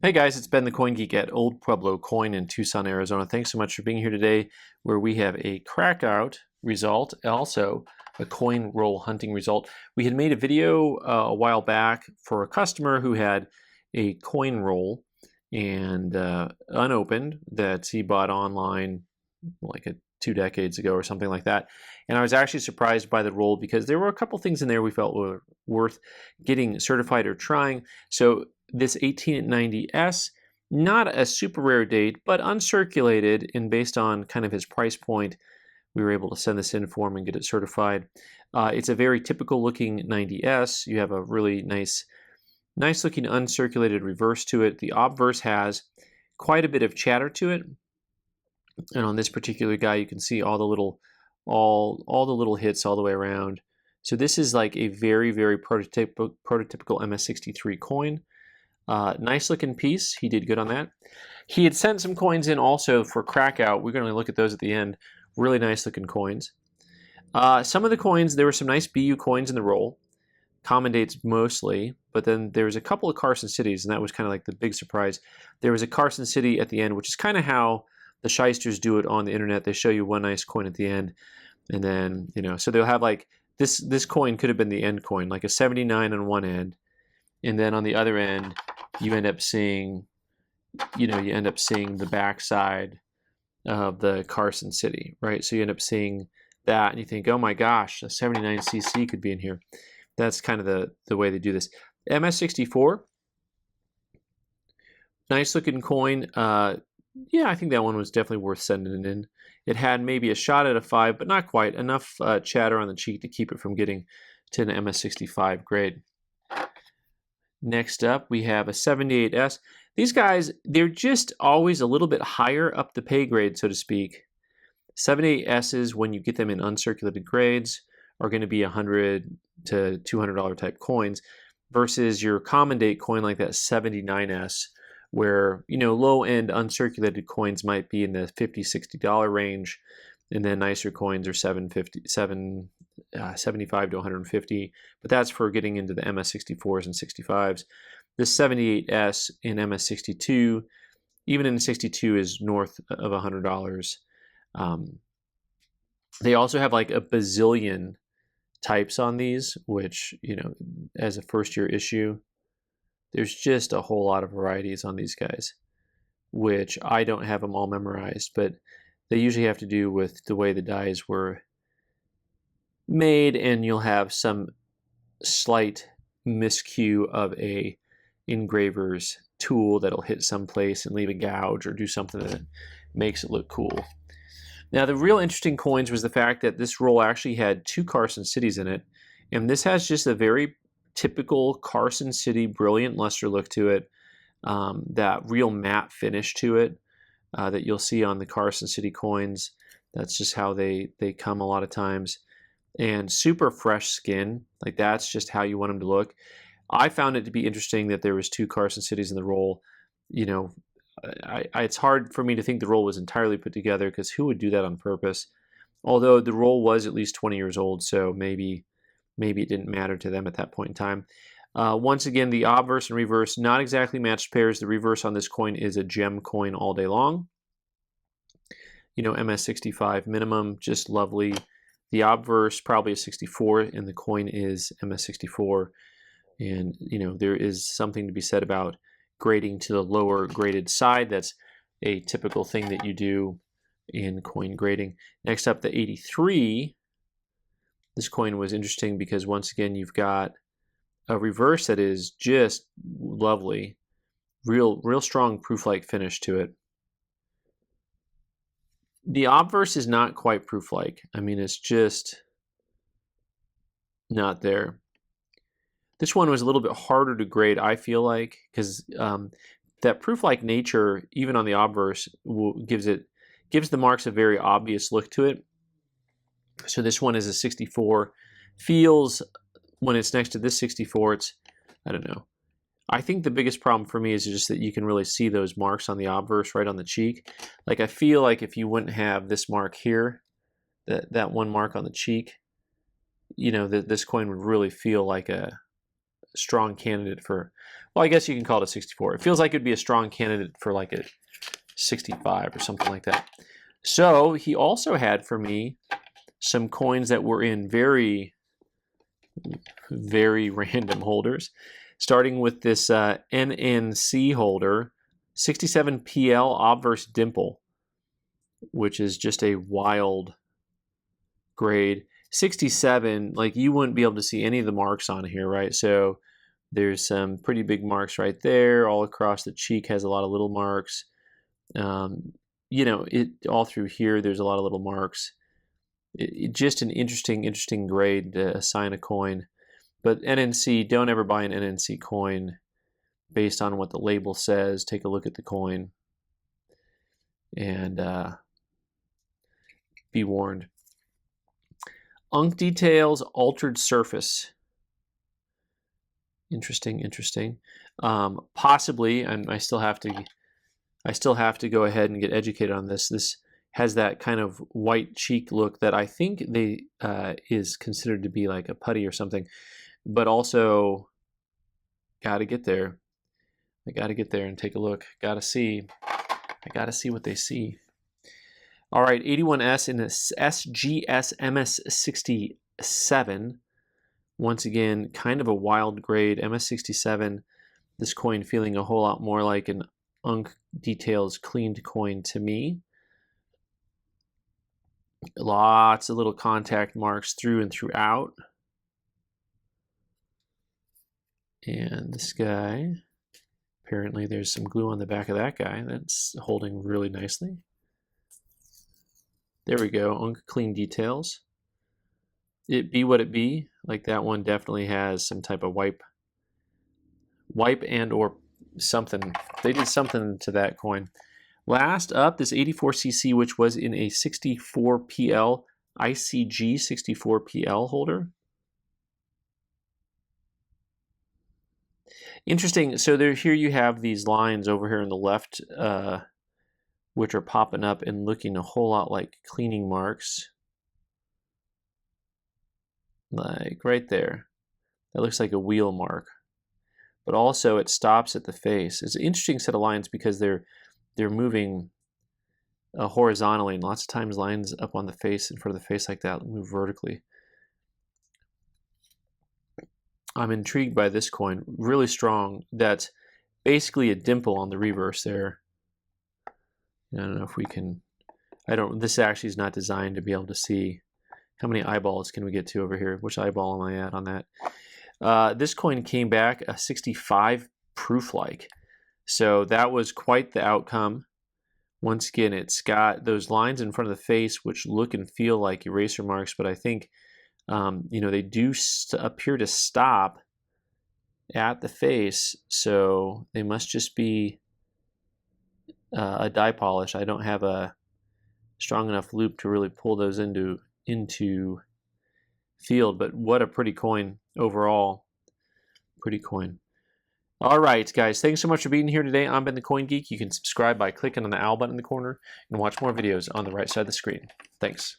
Hey guys, it's Ben the Coin Geek at Old Pueblo Coin in Tucson, Arizona. Thanks so much for being here today, where we have a Crackout result, also a coin roll hunting result. We had made a video a while back for a customer who had a coin roll and unopened that he bought online like 2 decades ago or something like that. And I was actually surprised by the roll because there were a couple things in there we felt were worth getting certified or trying. So this 1890S, not a super rare date, but uncirculated, and based on kind of his price point, we were able to send this in for him and get it certified. It's a very typical looking 90S. You have a really nice looking uncirculated reverse to it. The obverse has quite a bit of chatter to it. And on this particular guy, you can see all the little hits all the way around. So this is like a very, very prototypical MS63 coin. Nice looking piece. He did good on that. He had sent some coins in also for Crackout. We're going to look at those at the end. Really nice looking coins. Some of the coins, there were some nice BU coins in the roll. Common dates mostly, but then there was a couple of Carson Cities, and that was kind of like the big surprise. There was a Carson City at the end, which is kind of how the shysters do it on the internet. They show you one nice coin at the end, and then, so they'll have like, this coin could have been the end coin, like a 79 on one end, and then on the other end, you end up seeing, the backside of the Carson City, right? So you end up seeing that, and you think, oh my gosh, a 79cc could be in here. That's kind of the way they do this. MS64, nice looking coin. Yeah, I think that one was definitely worth sending in. It had maybe a shot at a 5, but not quite. Enough chatter on the cheek to keep it from getting to an MS65 grade. Next up, we have a 78S. These guys, they're just always a little bit higher up the pay grade, so to speak. 78Ss, when you get them in uncirculated grades, are going to be $100 to $200 type coins versus your common date coin like that 79S, where low-end uncirculated coins might be in the $50, $60 range, and then nicer coins are $75 to $150, but that's for getting into the MS64s and 65s. This 78S in MS62, even in the 62, is north of $100. They also have like a bazillion types on these, which, as a first-year issue, there's just a whole lot of varieties on these guys, which I don't have them all memorized, but they usually have to do with the way the dies were made, and you'll have some slight miscue of a engraver's tool that'll hit someplace and leave a gouge or do something that makes it look cool. Now, the real interesting coins was the fact that this roll actually had 2 Carson Cities in it, and this has just a very typical Carson City brilliant luster look to it, that real matte finish to it that you'll see on the Carson City coins. That's just how they come a lot of times. And super fresh skin, like that's just how you want them to look. I found it to be interesting that there was 2 Carson Cities in the roll. It's hard for me to think the roll was entirely put together, because who would do that on purpose? Although the roll was at least 20 years old, so maybe it didn't matter to them at that point in time. Once again, the obverse and reverse, not exactly matched pairs. The reverse on this coin is a gem coin all day long. MS65 minimum, just lovely. The obverse probably a 64, and the coin is MS64. And, there is something to be said about grading to the lower graded side. That's a typical thing that you do in coin grading. Next up, the 83. This coin was interesting because, once again, you've got a reverse that is just lovely. Real strong proof-like finish to it. The obverse is not quite proof-like. I mean, it's just not there. This one was a little bit harder to grade, I feel like, because that proof-like nature, even on the obverse, gives the marks a very obvious look to it. So this one is a 64. Feels, when it's next to this 64, it's, I don't know. I think the biggest problem for me is just that you can really see those marks on the obverse right on the cheek. Like, I feel like if you wouldn't have this mark here, that one mark on the cheek, this coin would really feel like a strong candidate for, well, I guess you can call it a 64. It feels like it'd be a strong candidate for like a 65 or something like that. So he also had for me some coins that were in very, very random holders, starting with this NNC holder, 67 PL obverse dimple, which is just a wild grade. 67, like you wouldn't be able to see any of the marks on here, right? So there's some pretty big marks right there. All across the cheek has a lot of little marks. You know, it all through here, there's a lot of little marks. Just an interesting grade to assign a coin. But NNC, don't ever buy an NNC coin based on what the label says. Take a look at the coin and be warned. Unk details, altered surface. Interesting. Possibly, and I still have to go ahead and get educated on this. This has that kind of white cheek look that I think they is considered to be like a putty or something, but also got to get there. I got to get there and take a look. I got to see what they see. All right, 81S in this SGS MS67. Once again, kind of a wild grade. MS67, this coin feeling a whole lot more like an Unk Details cleaned coin to me. Lots of little contact marks through and throughout. And this guy, apparently there's some glue on the back of that guy. That's holding really nicely. There we go, Unk Clean Details. It be what it be. Like that one definitely has some type of wipe and or something. They did something to that coin. Last up, this 84cc, which was in a 64PL ICG 64PL holder. Interesting. So here you have these lines over here on the left, which are popping up and looking a whole lot like cleaning marks. Like right there. That looks like a wheel mark. But also it stops at the face. It's an interesting set of lines because they're moving horizontally, and lots of times lines up on the face, in front of the face like that, move vertically. I'm intrigued by this coin. Really strong. That's basically a dimple on the reverse there. I don't know if we can, this actually is not designed to be able to see. How many eyeballs can we get to over here? Which eyeball am I at on that? This coin came back a 65 proof-like. So that was quite the outcome. Once again, it's got those lines in front of the face which look and feel like eraser marks, but I think you know, they do appear to stop at the face, so they must just be a die polish. I don't have a strong enough loop to really pull those into field, but what a pretty coin overall. Pretty coin. All right, guys, thanks so much for being here today. I've been the Coin Geek. You can subscribe by clicking on the owl button in the corner and watch more videos on the right side of the screen. Thanks.